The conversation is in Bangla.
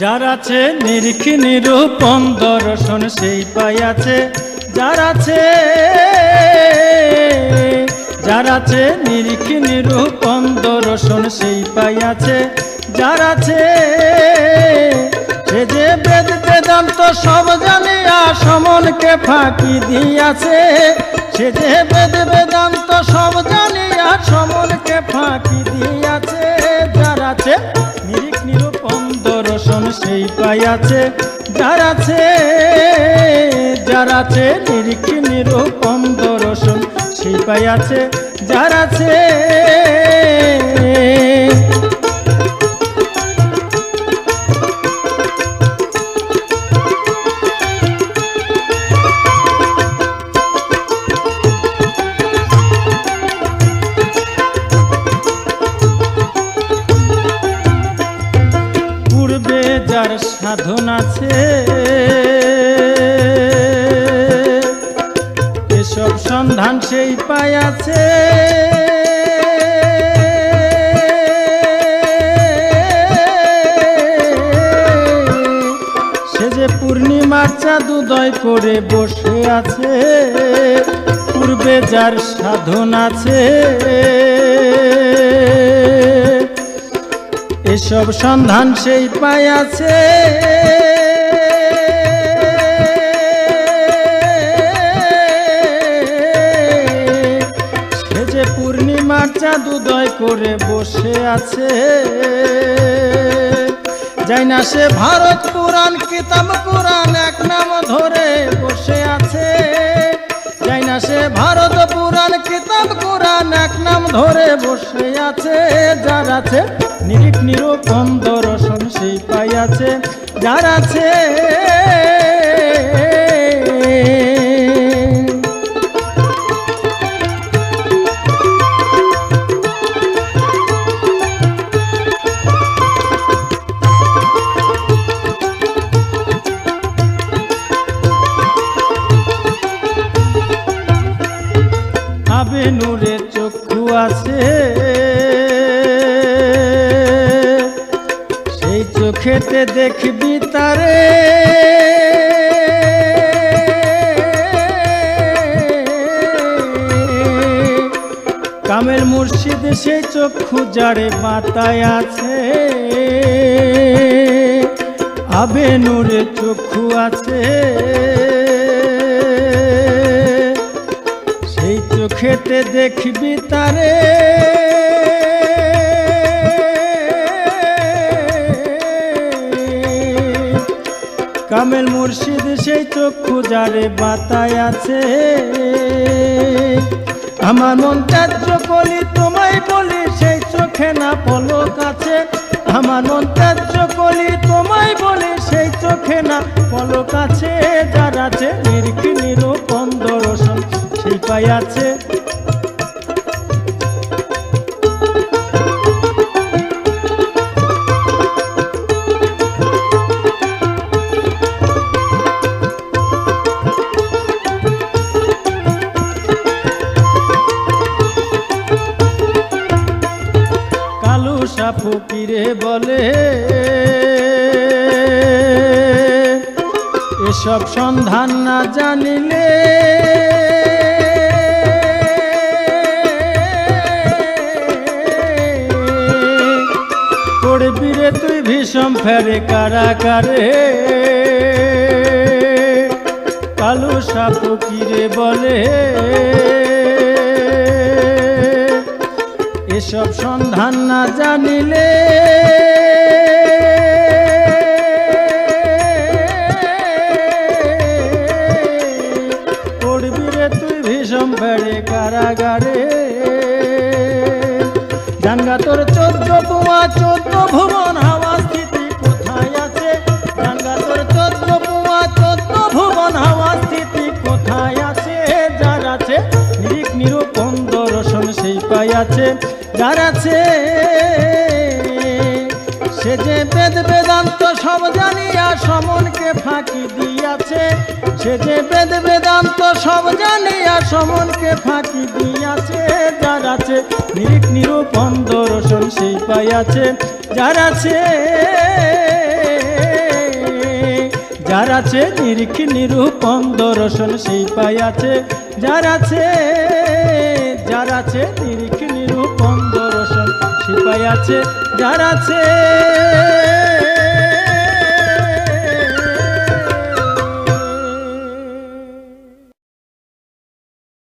যার আছে নিরিখ নিরূপণ দর্শন সেই পাইয়াছে, যার আছে নিরিখ নিরূপণ দর্শন সেই পাইয়াছে, যার আছে সে যে বেদ বেদান্ত সব জানিয়া সমনকে ফাঁকি দিয়াছে, সে যে বেদ বেদান্ত সব জানিয়া সমনকে ফাঁকি দিয়াছে, যার আছে নিরিখ নিরূপণ দর্শন সেই পাইয়াছে, যার আছে নিরিখ নিরূপণ দর্শন সেই পাইয়াছে, যার আছে পূর্বে যার সাধন আছে এসব সন্ধান সেই পাইয়াছে, সে যে পূর্ণিমার চাঁদ উদয় করে বসে আছে, পূর্বে যার সাধন আছে এসব সন্ধান সেই পাইয়াছে, সে যে পূর্ণিমার চাঁদ উদয় করে বসে আছে, যাই না সে ভারত পুরাণ কিতাব কোরআন এক নাম ধরে বসে আছে, যাই না সে ভারত পুরাণ কিতাব কোরআন এক নাম ধরে বসে আছে, যার আছে নিরিখ নিরূপণ দর্শন সেই পাইয়াছে, যার আছে আবে নূরে চক্ষু আছে, সেই চোখেতে দেখবি তারে, কামেল মুর্শিদ সেই চক্ষু যারে মাতায় আছে, আবে নূরে চক্ষু আছে সেই চোখেতে দেখবি তারে, কামেল মুর্শিদ সেই চক্ষু যারে বাতায় আছে, আমার মন ত্যায্য করি তোমায় বলি সেই চোখে না পলক আছে, আমার মন ত্যায্য করি তোমায় বলি সেই চোখে না পলক আছে, যার আছে নিরিখ নিরূপণ দর্শন সেই পাইয়াছে, কালুসা ফকিরে বলে এসব সন্ধান না জানিলে পড়বি রে তুই ভীষণ ফেরে কারাগারে, কালুসা ফকিরে বলে এসব সন্ধান না জানিলে পড়বি রে তুই ভীষণ ফেরে কারাগারে, জানগা তোর 14 পুয়া 14 ভুবন হাওয়া স্থিতি কোথায় আছে, জানগা তোর 14 পুয়া 14 ভুবন হাওয়া স্থিতি কোথায় আছে, যার আছে নিরিখ নিরূপণ দর্শন সেই পাইয়াছে, যার আছে সে যে বেদ বেদান্ত সব জানিয়া সমনকে ফাঁকি দিয়াছে, সে যে বেদ বেদান্ত সব জানিয়া সমনকে ফাঁকি দিয়াছে, যার আছে নিরিখ নিরূপণ দর্শন সেই পাইয়াছে, যার আছে যার আছে নিরিখ নিরূপণ দর্শন সেই পাই আছে, যার আছে নিরিখ নিরূপণ দর্শন সেই পাই আছে, যার আছে